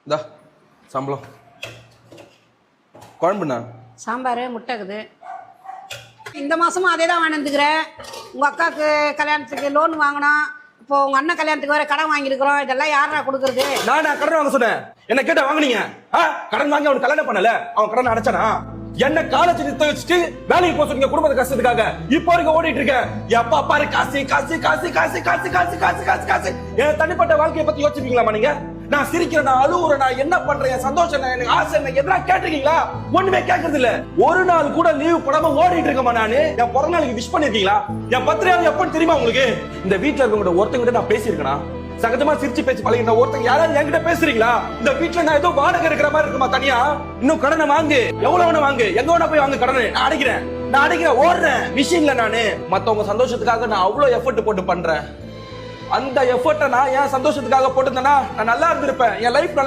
இந்தா சம்பளம். குழம்புண்ணா? சாம்பார் முட்டைக்குது. இந்த மாதமும் அதே தான் வாங்கிட்டுக்கிறேன். உங்கள் அக்காவுக்கு கல்யாணத்துக்கு லோன் வாங்கினோம், இப்போ உங்கள் அண்ணன் கல்யாணத்துக்கு வேறு கடன் வாங்கியிருக்கிறோம். இதெல்லாம் யாரா கொடுக்குறது? நான் கடன் வாங்க சொன்னேன்? என்ன கேட்ட வாங்கினீங்க? கடன் வாங்கி அவன் கல்யாணம் பண்ணல, அவன் கடன் அடைச்சானா? என்ன காலேஜ் நிறுத்த வச்சுட்டு வேலைக்கு போக சொன்னீங்க குடும்பத்தை கஷ்டத்துக்காக. இப்போ வரைக்கும் ஓடிட்டு இருக்கேன். எப்பா பாரு காசு காசு காசு காசு காசு காசு காசு காசு காசு. என் தனிப்பட்ட வாழ்க்கையை பத்தி யோசிப்பீங்களா நீங்க? நான் சிரிக்கிறேன், நான் அழுவுறேன், நான் என்ன பண்றேன், சந்தோஷம், எனக்கு ஆசை என்ன, எதெல்லாம் கேட்டிருக்கீங்களா? ஒண்ணுமே கேட்கறது இல்ல. ஒரு நாள் கூட லீவ் போடாம ஓடிட்டு இருக்கமா நானு? என் பிறந்த நாளைக்கு விஷ் பண்ணிருக்கீங்களா? என் பர்த்டே எப்பன்னு தெரியுமா உங்களுக்கு? இந்த வீட்டுல இருக்கவங்க ஒருத்தவங்க நான் பேசியிருக்கேனா? சகஜமா சிரிச்சு பேசி பழகிற ஒருத்தங்க யாராவது என்கிட்ட பேசுறீங்களா? இந்த வீட்டுல நான் ஏதோ வாடகை இருக்கிற மாதிரி இருக்குமா தனியா? இன்னும் கடனை வாங்கு, எவ்வளவு வேணா வாங்கு, எங்க வேணா போய் வாங்க கடனை. நான் அடிக்கிறேன் ஓடுறேன் மிஷின்ல. நானு மத்தவங்க சந்தோஷத்துக்காக நான் அவ்வளவு எஃபர்ட் போட்டு பண்றேன். அந்த எஃபர்ட்டை நான் என் சந்தோஷத்துக்காக போட்டிருந்தேன்னா நான் நல்லா இருந்திருப்பேன். என் லைஃப் நல்லா